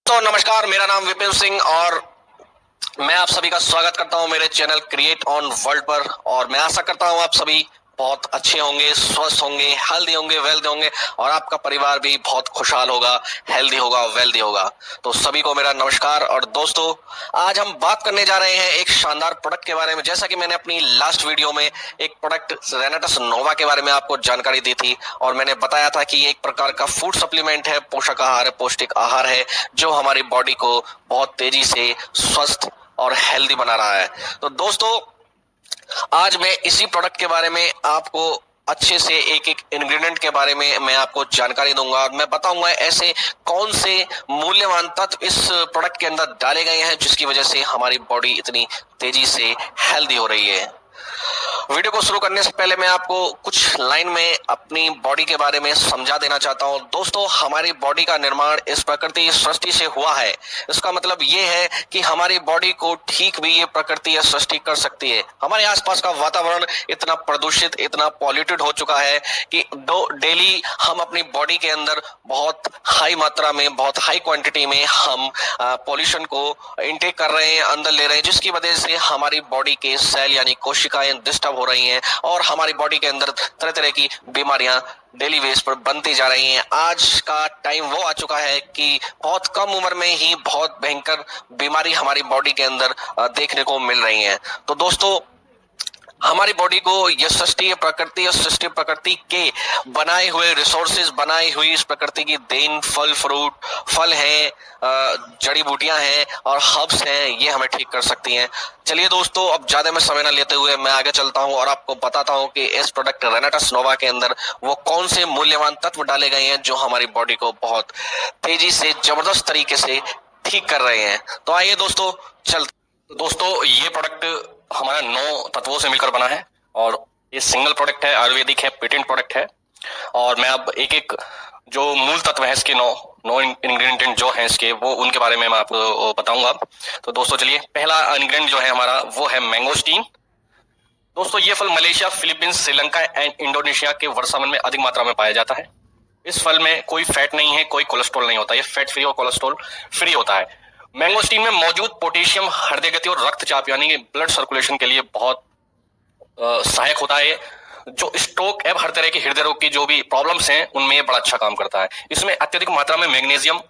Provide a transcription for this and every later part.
तो नमस्कार, मेरा नाम विपिन सिंह और मैं आप सभी का स्वागत करता हूं मेरे चैनल क्रिएट ऑन वर्ल्ड पर। और मैं आशा करता हूं आप सभी बहुत अच्छे होंगे, स्वस्थ होंगे, हेल्दी होंगे, वेल्दी होंगे और आपका परिवार भी बहुत खुशहाल होगा, हेल्दी होगा, वेल्दी होगा। तो सभी को मेरा नमस्कार। और दोस्तों, आज हम बात करने जा रहे हैं एक शानदार प्रोडक्ट के बारे में। जैसा कि मैंने अपनी लास्ट वीडियो में एक प्रोडक्ट रेनाटस नोवा के बारे में आपको जानकारी दी थी और मैंने बताया था कि ये एक प्रकार का फूड सप्लीमेंट है, पोषक आहार है, पौष्टिक आहार है, जो हमारी बॉडी को बहुत तेजी से स्वस्थ और हेल्दी बना रहा है। तो दोस्तों, आज मैं इसी प्रोडक्ट के बारे में आपको अच्छे से एक एक इंग्रेडिएंट के बारे में मैं आपको जानकारी दूंगा और मैं बताऊंगा ऐसे कौन से मूल्यवान तत्व इस प्रोडक्ट के अंदर डाले गए हैं जिसकी वजह से हमारी बॉडी इतनी तेजी से हेल्दी हो रही है। वीडियो को शुरू करने से पहले मैं आपको कुछ लाइन में अपनी बॉडी के बारे में समझा देना चाहता हूं। दोस्तों, हमारी बॉडी का निर्माण इस प्रकृति सृष्टि से हुआ है। इसका मतलब ये है कि हमारी बॉडी को ठीक भी ये प्रकृति या सृष्टि कर सकती है। हमारे आसपास का वातावरण इतना प्रदूषित, इतना पॉल्यूटेड हो चुका है कि डेली हम अपनी बॉडी के अंदर बहुत हाई मात्रा में, बहुत हाई क्वांटिटी में हम पॉल्यूशन को इनटेक कर रहे हैं, अंदर ले रहे हैं, जिसकी वजह से हमारी बॉडी के सेल यानी कोशिकाएं डिस्टर्ब हो रही हैं और हमारी बॉडी के अंदर तरह तरह की बीमारियां डेली बेस पर बनती जा रही हैं। आज का टाइम वो आ चुका है कि बहुत कम उम्र में ही बहुत भयंकर बीमारी हमारी बॉडी के अंदर देखने को मिल रही है। तो दोस्तों, हमारी बॉडी को यह सृष्टि प्रकृति और सृष्टि प्रकृति के बनाए हुए रिसोर्सेज, बनाई हुई इस प्रकृति की देन, फल फ्रूट, फल है, जड़ी बूटियां हैं और हर्ब्स हैं, ये हमें ठीक कर सकती हैं। चलिए दोस्तों, अब ज्यादा मैं समय न लेते हुए मैं आगे चलता हूं और आपको बताता हूं कि इस प्रोडक्ट रेनाटस नोवा के अंदर वो कौन से मूल्यवान तत्व डाले गए हैं जो हमारी बॉडी को बहुत तेजी से, जबरदस्त तरीके से ठीक कर रहे हैं। तो आइए दोस्तों, चलते। दोस्तों, ये प्रोडक्ट हमारा 9 तत्वों से मिलकर बना है और ये सिंगल प्रोडक्ट है, आयुर्वेदिक है, पेटेंट प्रोडक्ट है। और मैं अब एक एक जो मूल तत्व है इसके, नौ इंग्रेडिएंट जो है इसके, वो उनके बारे में मैं आपको बताऊंगा। तो दोस्तों चलिए, पहला इंग्रेडिएंट जो है हमारा वो है मैंगोस्टीन। दोस्तों, ये फल Malaysia, Philippines, Sri Lanka and Indonesia के वर्षावन में अधिक मात्रा में पाया जाता है। इस फल में कोई फैट नहीं है, कोई कोलेस्ट्रॉल नहीं होता, ये फैट फ्री और कोलेस्ट्रॉल फ्री होता है। मैंगोस्टीन में मौजूद पोटेशियम हृदय गति और रक्तचाप यानी कि ब्लड सर्कुलेशन के लिए बहुत सहायक होता है, जो स्ट्रोक एवं हर तरह के हृदय रोग की जो भी प्रॉब्लम्स हैं उनमें ये बड़ा अच्छा काम करता है। इसमें अत्यधिक मात्रा में मैग्नीशियम,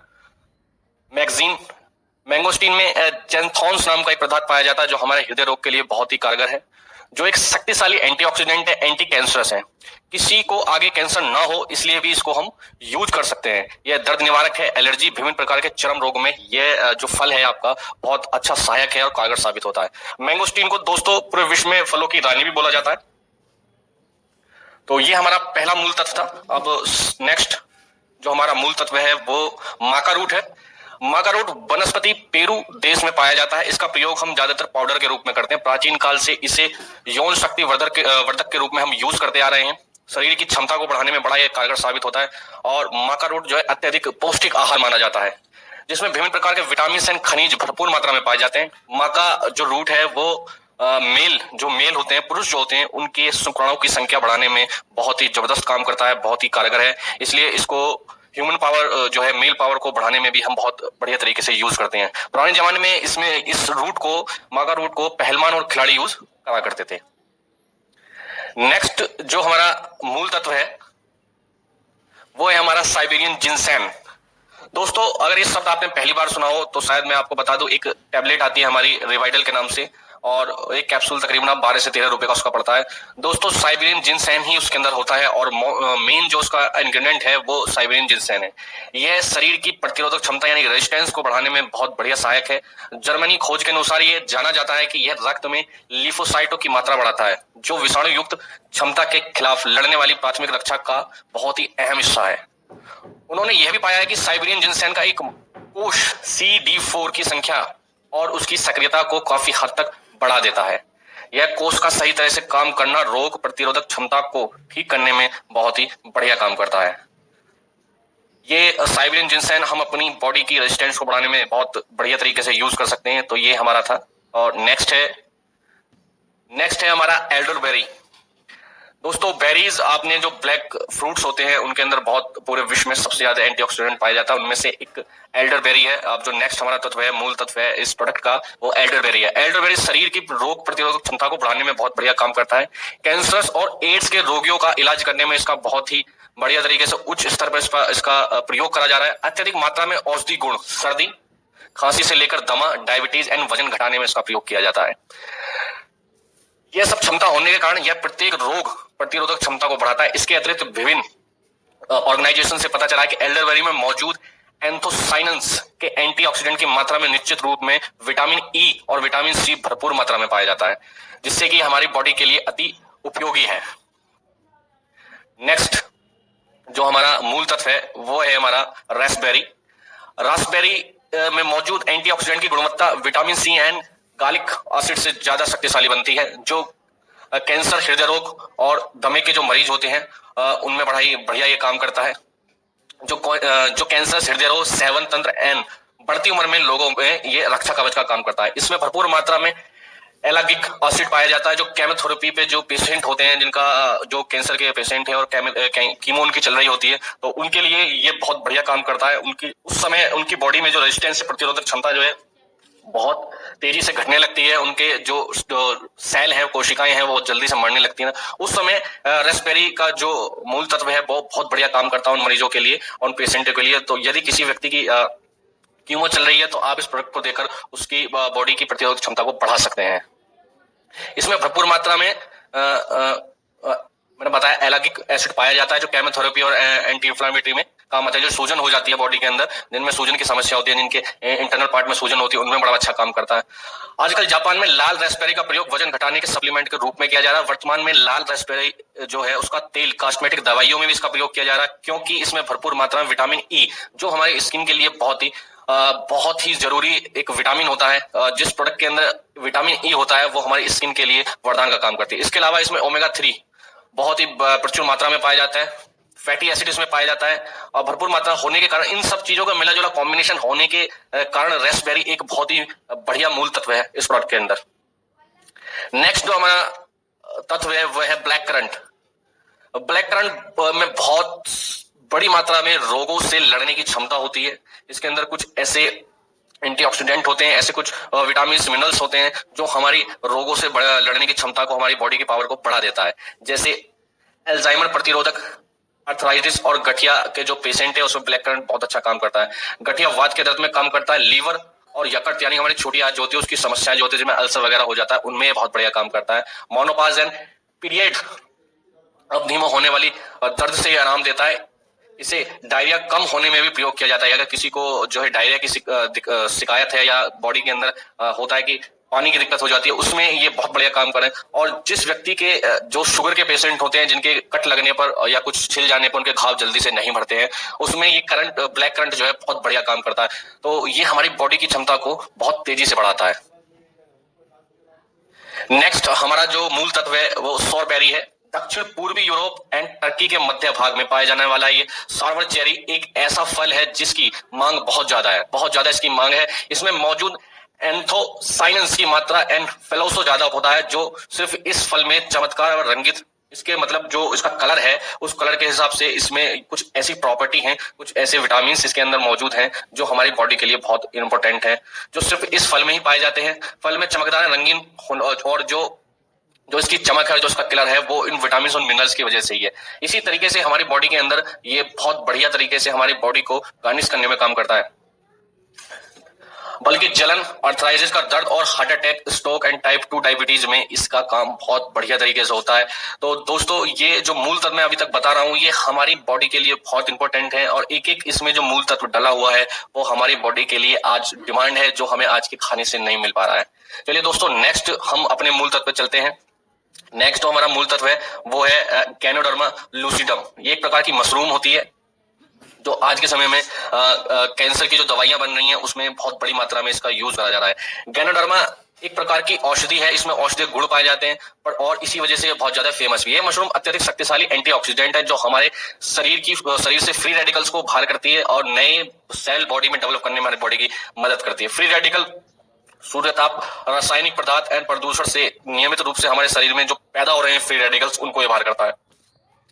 मैग्जीन, मैंगोस्टीन में जेंथोन्स नाम का एक पदार्थ पाया जाता है जो हमारे हृदय रोग के लिए बहुत ही कारगर है, जो एक शक्तिशाली एंटीऑक्सीडेंट है, एंटी कैंसरस है। किसी को आगे कैंसर ना हो इसलिए भी इसको हम यूज कर सकते हैं। यह दर्द निवारक है, एलर्जी, विभिन्न प्रकार के चर्म रोग में यह जो फल है आपका बहुत अच्छा सहायक है और कारगर साबित होता है। मैंगोस्टीन को दोस्तों पूरे विश्व में फलों की रानी भी बोला जाता है। तो ये हमारा पहला मूल तत्व था। अब नेक्स्ट जो हमारा मूल तत्व है वो माका रूट है। माका रूट वनस्पति पेरू देश में पाया जाता है। इसका प्रयोग हम ज्यादातर पाउडर के रूप में करते हैं। प्राचीन काल से इसे यौन शक्ति वर्धक के रूप में हम यूज करते आ रहे हैं। शरीर की क्षमता को बढ़ाने में बड़ा ये कारगर साबित होता है और माका रूट जो है अत्यधिक पौष्टिक आहार माना जाता है, जिसमें विभिन्न प्रकार के विटामिन एंड खनिज भरपूर मात्रा में पाए जाते हैं। माका जो रूट है वो मेल होते हैं, पुरुष जो होते हैं, उनके शुक्राणुओं की संख्या बढ़ाने में बहुत ही जबरदस्त काम करता है, बहुत ही कारगर है। इसलिए इसको ह्यूमन पावर जो है, मेल पावर को बढ़ाने में भी हम बहुत बढ़िया तरीके से यूज करते हैं। पुराने जमाने में इस रूट को, मागा रूट को पहलवान और खिलाड़ी यूज करा करते थे। नेक्स्ट जो हमारा मूल तत्व है वो है हमारा साइबेरियन जिनसेन। दोस्तों, अगर इस शब्द आपने पहली बार सुना हो तो शायद मैं आपको बता दूं, एक टैबलेट आती है हमारी रिवाइटल के नाम से और एक कैप्सूल तकरीबन 12 से 13 रुपए का उसका पड़ता है। दोस्तों, साइबेरियन जिनसेन ही उसके अंदर होता है और मेन जो उसका इंग्रेडिएंट है वो साइबेरियन जिनसेन है। यह शरीर की प्रतिरोधक क्षमता यानी रेजिस्टेंस को बढ़ाने में बहुत बढ़िया सहायक है। जर्मनी खोज के अनुसार यह जाना जाता है कि यह रक्त में लिफोसाइटों की मात्रा बढ़ाता है, जो विषाणु युक्त क्षमता के खिलाफ लड़ने वाली प्राथमिक रक्षा का बहुत ही अहम हिस्सा है। उन्होंने यह भी पाया है कि साइबेरियन जिनसेन का एक कोष CD4 की संख्या और उसकी सक्रियता को काफी हद तक बढ़ा देता है। यह कोष का सही तरह से काम करना रोग प्रतिरोधक क्षमता को ठीक करने में बहुत ही बढ़िया काम करता है। ये साइबेरियन जिनसेन हम अपनी बॉडी की रेजिस्टेंस को बढ़ाने में बहुत बढ़िया तरीके से यूज कर सकते हैं। तो ये हमारा था। और नेक्स्ट है हमारा एल्डरबेरी। दोस्तों बेरीज, आपने जो ब्लैक फ्रूट्स होते हैं उनके अंदर बहुत पूरे विश्व में सबसे ज्यादा एंटीऑक्सीडेंट पाया जाता है। उनमें से एक एल्डरबेरी है। अब जो नेक्स्ट हमारा तत्व है, मूल तत्व है इस प्रोडक्ट का, वो एल्डरबेरी है। एल्डरबेरी शरीर की रोग प्रतिरोधक क्षमता को बढ़ाने में बहुत बढ़िया काम करता है। कैंसर और एड्स के रोगियों का इलाज करने में इसका बहुत ही बढ़िया तरीके से उच्च स्तर पर इसका प्रयोग करा जा रहा है। अत्यधिक मात्रा में औषधि गुण, सर्दी खांसी से लेकर दमा, डायबिटीज एंड वजन घटाने में इसका प्रयोग किया जाता है। यह सब क्षमता होने के कारण यह प्रत्येक रोग प्रतिरोधक क्षमता को बढ़ाता है। इसके अतिरिक्त विभिन्न ऑर्गेनाइजेशन से पता चला है कि एल्डरबेरी में मौजूद एंथोसाइनन्स के एंटीऑक्सीडेंट की मात्रा में निश्चित रूप में विटामिन ई और विटामिन सी भरपूर मात्रा में पाया जाता है, जिससे कि हमारी बॉडी के लिए अति उपयोगी है। नेक्स्ट जो हमारा मूल तत्व है वो है हमारा रास्पबेरी। रास्पबेरी में मौजूद एंटीऑक्सीडेंट की गुणवत्ता vitamin C and garlic acid से ज्यादा शक्तिशाली बनती है, जो कैंसर, हृदय रोग और दमे के जो मरीज होते हैं उनमें बढ़िया ये काम करता है। जो कैंसर, हृदय रोग, सेवन तंत्र एंड बढ़ती उम्र में लोगों में ये रक्षा कवच का काम करता है। इसमें भरपूर मात्रा में एलागिक एसिड पाया जाता है। जो केमोथेरेपी पे जो पेशेंट होते हैं, जिनका जो कैंसर के पेशेंट है और कीमो उनकी चल रही होती है, तो उनके लिए ये बहुत बढ़िया काम करता है। उनकी उस समय उनकी बॉडी में जो रेजिस्टेंस प्रतिरोधक क्षमता जो है बहुत तेजी से घटने लगती है। उनके जो सेल है, कोशिकाएं हैं, वो जल्दी से मरने लगती है। उस समय रास्पबेरी का जो मूल तत्व है वो बहुत बढ़िया काम करता है उन मरीजों के लिए, उन पेशेंटों के लिए। तो यदि किसी व्यक्ति की कीमो चल रही है तो आप इस प्रोडक्ट को देकर उसकी बॉडी की प्रतिरोधक क्षमता को बढ़ा सकते हैं। इसमें भरपूर मात्रा में मैंने बताया एलागिक एसिड पाया जाता है, जो केमोथेरेपी और एंटी इंफ्लेमेटरी में काम आता है। जो सूजन हो जाती है बॉडी के अंदर, जिनमें सूजन की समस्या होती है, जिनके इंटरनल पार्ट में सूजन होती है, उनमें बड़ा अच्छा काम करता है। आजकल जापान में लाल रास्पबेरी का प्रयोग वजन घटाने के सप्लीमेंट के रूप में किया जा रहा है। वर्तमान में लाल रास्पबेरी जो है उसका तेल कॉस्मेटिक दवाइयों में भी इसका प्रयोग किया जा रहा है, क्योंकि इसमें भरपूर मात्रा में विटामिन ई, जो हमारी स्किन के लिए बहुत ही जरूरी एक विटामिन होता है। जिस प्रोडक्ट के अंदर विटामिन ई होता है वो हमारी स्किन के लिए वरदान का काम करती है। इसके अलावा इसमें ओमेगा 3 बहुत ही प्रचुर मात्रा में पाया जाता है। फैटी एसिड इसमें पाया जाता है और भरपूर मात्रा होने के कारण, इन सब चीजों का मिला जुला कॉम्बिनेशन होने के कारण रास्पबेरी एक बहुत ही बढ़िया मूल तत्व है इस प्रोडक्ट के अंदर। नेक्स्ट जो हमारा तत्व है वह है ब्लैक करंट। ब्लैक करंट में बहुत बड़ी मात्रा में रोगों से लड़ने की क्षमता होती है। इसके अंदर कुछ ऐसे एंटीऑक्सीडेंट होते हैं, ऐसे कुछ विटामिन मिनरल्स होते हैं जो हमारी रोगों से लड़ने की क्षमता को, हमारी बॉडी की पावर को बढ़ा देता है। जैसे अल्जाइमर प्रतिरोधक, अर्थराइटिस और गठिया के जो पेशेंट है उसमें ब्लैक करंट बहुत अच्छा काम करता है। गठिया वात के दर्द में काम करता है। लीवर और यकृत यानी हमारी छोटी आंत जो होती है उसकी समस्याएं जो होती है, जिसमें अल्सर वगैरह हो जाता है, उनमें बहुत बढ़िया काम करता है। मोनोपॉज एंड पीरियड अवधि में होने वाली दर्द से ये आराम देता है। इसे डायरिया कम होने में भी प्रयोग किया जाता है। अगर किसी को जो है डायरिया की शिकायत है या बॉडी के अंदर होता है कि पानी की दिक्कत हो जाती है, उसमें ये बहुत बढ़िया काम करे। और जिस व्यक्ति के जो शुगर के पेशेंट होते हैं, जिनके कट लगने पर या कुछ छिल जाने पर उनके घाव जल्दी से नहीं भरते हैं, उसमें ये करंट, ब्लैक करंट जो है बहुत बढ़िया काम करता है। तो ये हमारी बॉडी की क्षमता को बहुत तेजी से बढ़ाता है। नेक्स्ट हमारा जो मूल तत्व है वो सॉरबेरी है। दक्षिण पूर्वी यूरोप एंड टर्की के मध्य भाग में पाया जाने वाला ये सॉरबर चेरी एक ऐसा फल है जिसकी मांग बहुत ज्यादा है, बहुत ज्यादा इसकी मांग है। इसमें मौजूद एंथोसाइनन्स की मात्रा एंड फेलोसो ज्यादा होता है, जो सिर्फ इस फल में चमत्कार और रंगित, इसके मतलब जो इसका कलर है उस कलर के हिसाब से इसमें कुछ ऐसी प्रॉपर्टी हैं, कुछ ऐसे विटामिन इसके अंदर मौजूद हैं जो हमारी बॉडी के लिए बहुत इंपॉर्टेंट है, जो सिर्फ इस फल में ही पाए जाते हैं। फल में चमकदार, रंगीन और जो इसकी चमक है, जो इसका कलर है, वो इन विटामिन और मिनरल्स की वजह से ही है। इसी तरीके से हमारी बॉडी के अंदर ये बहुत बढ़िया तरीके से हमारी बॉडी को गार्निश करने में काम करता है। बल्कि जलन, अर्थराइटिस का दर्द और heart attack, stroke and type 2 diabetes में इसका काम बहुत बढ़िया तरीके से होता है। तो दोस्तों ये जो मूल तत्व मैं अभी तक बता रहा हूँ ये हमारी बॉडी के लिए बहुत इंपॉर्टेंट है, और एक एक इसमें जो मूल तत्व डला हुआ है वो हमारी बॉडी के लिए आज डिमांड है, जो हमें आज के खाने से नहीं मिल पा रहा है। चलिए दोस्तों नेक्स्ट हम अपने मूल तत्व पे चलते हैं। नेक्स्ट जो हमारा मूल तत्व है वो है गैनोडर्मा लूसिडम। ये एक प्रकार की मशरूम होती है जो आज के समय में कैंसर की जो दवाइयां बन रही हैं उसमें बहुत बड़ी मात्रा में इसका यूज करा जा रहा है। गैनोडर्मा एक प्रकार की औषधि है, इसमें औषधीय गुण पाए जाते हैं और इसी वजह से बहुत ज्यादा फेमस भी है। मशरूम अत्यधिक शक्तिशाली एंटीऑक्सीडेंट है जो हमारे शरीर से फ्री रेडिकल्स को बाहर करती है और नए सेल बॉडी में डेवलप करने में हमारी बॉडी की मदद करती है। फ्री रेडिकल सूर्यताप, रासायनिक पदार्थ एंड प्रदूषण से नियमित रूप से हमारे शरीर में जो पैदा हो रहे हैं फ्री रेडिकल्स, उनको ये बाहर करता है।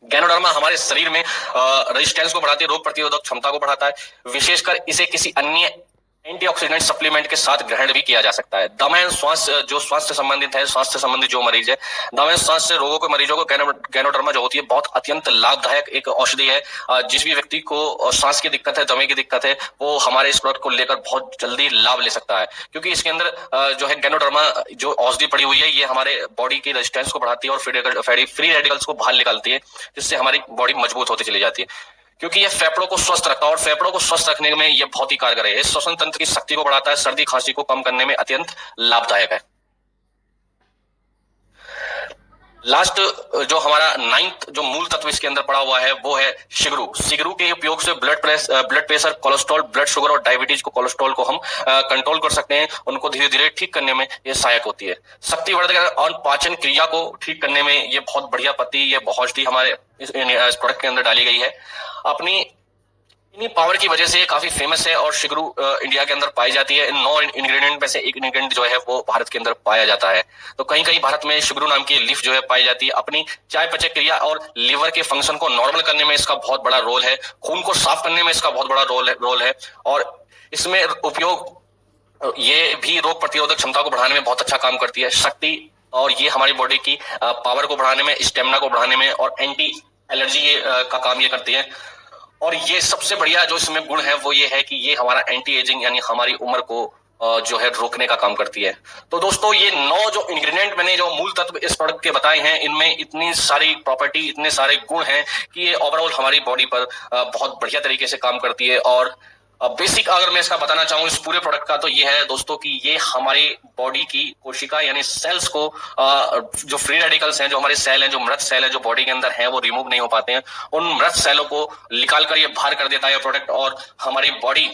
गैनोडर्मा हमारे शरीर में रेजिस्टेंस को बढ़ाती है, रोग प्रतिरोधक क्षमता को बढ़ाता है। विशेषकर इसे किसी अन्य एंटीऑक्सीडेंट सप्लीमेंट के साथ ग्रहण भी किया जा सकता है। दमा एवं श्वास जो स्वास्थ्य संबंधित है, स्वास्थ्य संबंधित जो मरीज है, दमा एवं श्वास से रोगों के मरीजों को गैनोडर्मा जो होती है बहुत अत्यंत लाभदायक एक औषधि है। जिस भी व्यक्ति को श्वास की दिक्कत है, दमे की दिक्कत है, वो हमारे इस प्रोडक्ट को लेकर बहुत जल्दी लाभ ले सकता है, क्योंकि इसके अंदर जो है गैनोडर्मा जो औषधि पड़ी हुई है, ये हमारे बॉडी की रेजिस्टेंस को बढ़ाती है और फ्री रेडिकल्स को बाहर निकालती है, जिससे हमारी बॉडी मजबूत होती चली जाती है। क्योंकि ये फेफड़ों को स्वस्थ रखता है और फेफड़ों को स्वस्थ रखने में ये बहुत ही कारगर है। श्वसन तंत्र की शक्ति को बढ़ाता है, सर्दी खांसी को कम करने में अत्यंत लाभदायक है। लास्ट जो हमारा 9th जो मूल तत्व इसके अंदर पड़ा हुआ है वो है सिगरू। सिगरू के उपयोग से blood pressure, cholesterol, blood sugar और डायबिटीज को, कोलेस्ट्रॉल को हम कंट्रोल कर सकते हैं। उनको धीरे धीरे ठीक करने में ये सहायक होती है। शक्तिवर्धक और पाचन क्रिया को ठीक करने में ये बहुत बढ़िया पत्ती, ये औषधि हमारे इस प्रोडक्ट के अंदर डाली गई है। अपनी इन्हीं पावर की वजह से ये काफी फेमस है और शिगरू इंडिया के अंदर पाई जाती है। इन 9 इंग्रेडिएंट में से एक इंग्रेडिएंट जो है वो भारत के अंदर पाया जाता है। तो कहीं कहीं भारत में शिगरू नाम की लीफ जो है पाई जाती है। अपनी चयापचय क्रिया और लीवर के फंक्शन को नॉर्मल करने में इसका बहुत बड़ा रोल है। खून को साफ करने में इसका बहुत बड़ा रोल है और इसमें उपयोग ये भी रोग प्रतिरोधक क्षमता को बढ़ाने में बहुत अच्छा काम करती है। शक्ति और ये हमारी बॉडी की पावर को बढ़ाने में, स्टेमिना को बढ़ाने में और एंटी एलर्जी का काम ये करती है। और ये सबसे बढ़िया जो इसमें गुण है वो ये है कि ये हमारा एंटी एजिंग यानी हमारी उम्र को जो है रोकने का काम करती है। तो दोस्तों ये 9 जो इंग्रेडिएंट मैंने जो मूल तत्व इस प्रोडक्ट के बताए हैं, इनमें इतनी सारी प्रॉपर्टी, इतने सारे गुण हैं कि ये ओवरऑल हमारी बॉडी पर बहुत बढ़िया तरीके से काम करती है। और बेसिक अगर मैं इसका बताना चाहूँ इस पूरे प्रोडक्ट का, तो ये है दोस्तों कि ये हमारी बॉडी की कोशिका यानी सेल्स को जो फ्री रेडिकल्स हैं, जो हमारे सेल हैं, जो मृत सेल है जो बॉडी के अंदर है, वो रिमूव नहीं हो पाते हैं, उन मृत सेलों को निकाल कर ये बाहर कर देता है प्रोडक्ट और हमारी बॉडी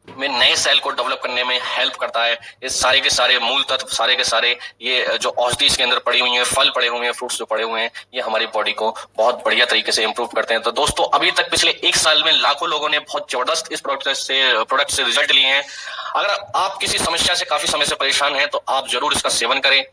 में नए सेल को डेवलप करने में हेल्प करता है। ये सारे के सारे मूल तत्व, सारे के सारे ये जो औषधि इसके अंदर पड़ी हुई है, फल पड़े हुए हैं, फ्रूट्स जो पड़े हुए हैं, ये हमारी बॉडी को बहुत बढ़िया तरीके से इंप्रूव करते हैं। तो दोस्तों अभी तक पिछले 1 साल में लाखों लोगों ने बहुत जबरदस्त इस प्रोडक्ट से रिजल्ट लिए हैं। अगर आप किसी समस्या से, काफी समय से परेशान हैं, तो आप जरूर इसका सेवन करें।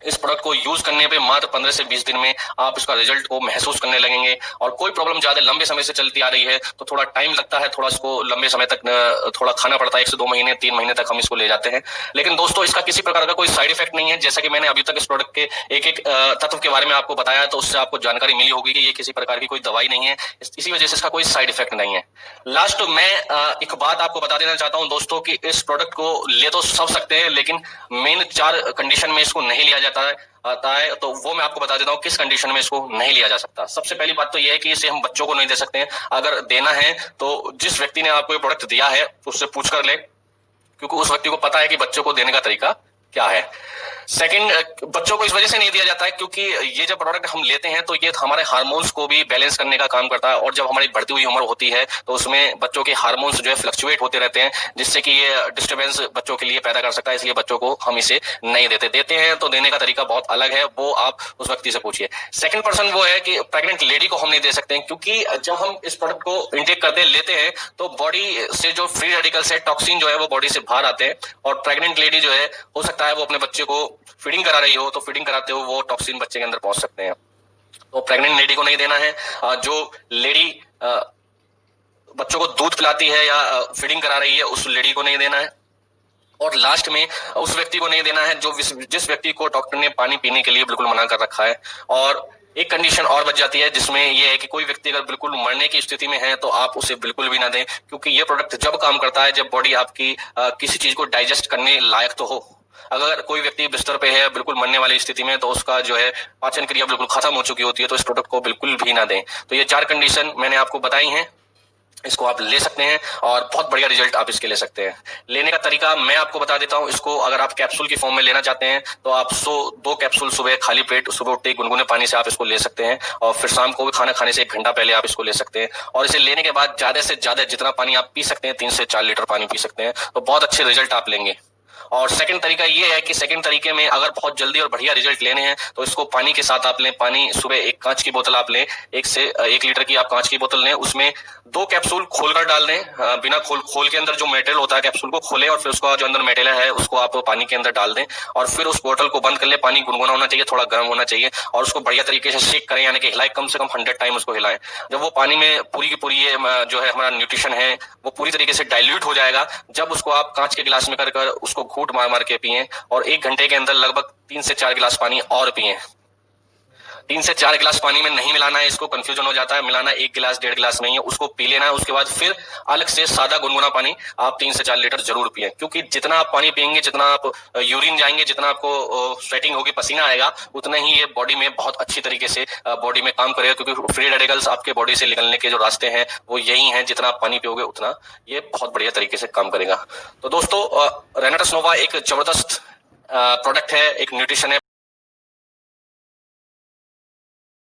इस प्रोडक्ट को यूज करने पे मात्र 15 से 20 दिन में आप इसका रिजल्ट को महसूस करने लगेंगे। और कोई प्रॉब्लम ज्यादा लंबे समय से चलती आ रही है तो थोड़ा टाइम लगता है, थोड़ा इसको लंबे समय तक थोड़ा खाना पड़ता है, 1 से 2 महीने, 3 महीने तक हम इसको ले जाते हैं। लेकिन दोस्तों इसका किसी प्रकार का कोई साइड इफेक्ट नहीं है। जैसा कि मैंने अभी तक इस प्रोडक्ट के एक तत्व के बारे में आपको बताया, तो उससे आपको जानकारी मिली होगी कि ये किसी प्रकार की कोई दवाई नहीं है, इसी वजह से इसका कोई साइड इफेक्ट नहीं है। लास्ट मैं एक बात आपको बता देना चाहता हूँ दोस्तों कि इस प्रोडक्ट को ले तो सब सकते हैं, लेकिन मेन 4 कंडीशन में इसको नहीं लिया जाता है तो वो मैं आपको बता देता हूँ किस कंडीशन में इसको नहीं लिया जा सकता। सबसे पहली बात तो ये है कि इसे हम बच्चों को नहीं दे सकते हैं। अगर देना है तो जिस व्यक्ति ने आपको ये प्रोडक्ट दिया है उससे पूछ कर ले, क्योंकि उस व्यक्ति को पता है कि बच्चों को देने का तरीका क्या है। सेकंड, बच्चों को इस वजह से नहीं दिया जाता है क्योंकि ये जब प्रोडक्ट हम लेते हैं तो ये हमारे हार्मोन्स को भी बैलेंस करने का काम करता है, और जब हमारी बढ़ती हुई उम्र होती है तो उसमें बच्चों के हार्मोन्स जो है फ्लक्चुएट होते रहते हैं, जिससे कि ये डिस्टर्बेंस बच्चों के लिए पैदा कर सकता है। इसलिए बच्चों को हम इसे नहीं देते हैं तो देने का तरीका बहुत अलग है, वो आप उस व्यक्ति से पूछिए। सेकंड पर्सन वो है कि प्रेग्नेंट लेडी को हम नहीं दे सकते हैं, क्योंकि जब हम इस प्रोडक्ट को इंटेक करते लेते हैं तो बॉडी से जो फ्री रेडिकल्स है, टॉक्सिन जो है वो बॉडी से बाहर आते हैं, और प्रेग्नेंट लेडी जो है हो सकता है वो अपने बच्चे को फीडिंग करा रही हो, तो फीडिंग कराते हो वो टॉक्सिन बच्चे के अंदर पहुंच सकते हैं। तो प्रेग्नेंट लेडी को नहीं देना है। जो लेडी बच्चों को दूध पिलाती है या फीडिंग करा रही है उस लेडी को नहीं देना है। और लास्ट में उस व्यक्ति को नहीं देना है जो जिस व्यक्ति को डॉक्टर ने पानी पीने के लिए बिल्कुल मना कर रखा है। और एक कंडीशन और बच जाती है जिसमें यह है कि कोई व्यक्ति अगर बिल्कुल मरने की स्थिति में है तो आप उसे बिल्कुल भी ना दें, क्योंकि ये प्रोडक्ट जब काम करता है जब बॉडी आपकी किसी चीज को डाइजेस्ट करने लायक तो हो। अगर कोई व्यक्ति बिस्तर पे है बिल्कुल मरने वाली स्थिति में, तो उसका जो है पाचन क्रिया बिल्कुल खत्म हो चुकी होती है, तो इस प्रोडक्ट को बिल्कुल भी ना दें। तो ये 4 कंडीशन मैंने आपको बताई हैं, इसको आप ले सकते हैं और बहुत बढ़िया रिजल्ट आप इसके ले सकते हैं। लेने का तरीका मैं आपको बता देता हूं। इसको अगर आप कैप्सूल की फॉर्म में लेना चाहते हैं तो आप 2 कैप्सूल सुबह खाली पेट, सुबह उठते गुनगुने पानी से आप इसको ले सकते हैं, और फिर शाम को भी खाना खाने से 1 घंटा पहले आप इसको ले सकते हैं। और इसे लेने के बाद ज्यादा से ज्यादा जितना पानी आप पी सकते हैं, 3 से 4 लीटर पानी पी सकते हैं, तो बहुत अच्छे रिजल्ट आप लेंगे। और सेकंड तरीका ये है कि सेकंड तरीके में अगर बहुत जल्दी और बढ़िया रिजल्ट लेने हैं तो इसको पानी के साथ आप लें। पानी सुबह एक कांच की बोतल आप लें, 1 लीटर की आप कांच की बोतल लें, उसमें 2 कैप्सूल खोलकर डाल दें। बिना खोल के अंदर जो मेटेरियल होता है कैप्सूल को खोलें और फिर उसका जो अंदर मेटेरियल है उसको आप पानी के अंदर डाल दें और फिर उस बोतल को बंद कर ले। पानी गुनगुना होना चाहिए, थोड़ा गर्म होना चाहिए और उसको बढ़िया तरीके से शेक करें, यानी कि हिलाएं, कम से कम 100 टाइम उसको हिलाएं। जब वो पानी में पूरी की पूरी ये जो है हमारा न्यूट्रिशन है वो पूरी तरीके से डाइल्यूट हो जाएगा, जब उसको आप कांच के गिलास में कर उसको घूंट मार मार के पिएं और 1 घंटे के अंदर लगभग 3 से 4 गिलास पानी और पिएं। 3 से 4 गिलास पानी में नहीं मिलाना है, इसको कंफ्यूजन हो जाता है। मिलाना 1 गिलास 1.5 गिलास में ही है, उसको पी लेना है। उसके बाद फिर अलग से सादा गुनगुना पानी आप 3 से 4 लीटर जरूर पिए, क्योंकि जितना आप पानी पिएंगे, जितना आप यूरिन जाएंगे, जितना आपको स्वेटिंग होगी, पसीना आएगा, उतना ही ये बॉडी में बहुत अच्छी तरीके से बॉडी में काम करेगा, क्योंकि फ्री रेडिकल्स आपके बॉडी से निकलने के जो रास्ते हैं वो यही हैं। जितना आप पानी पियोगे उतना ये बहुत बढ़िया तरीके से काम करेगा। तो दोस्तों, रेनाटा नोवा एक जबरदस्त प्रोडक्ट है, एक न्यूट्रिशन है,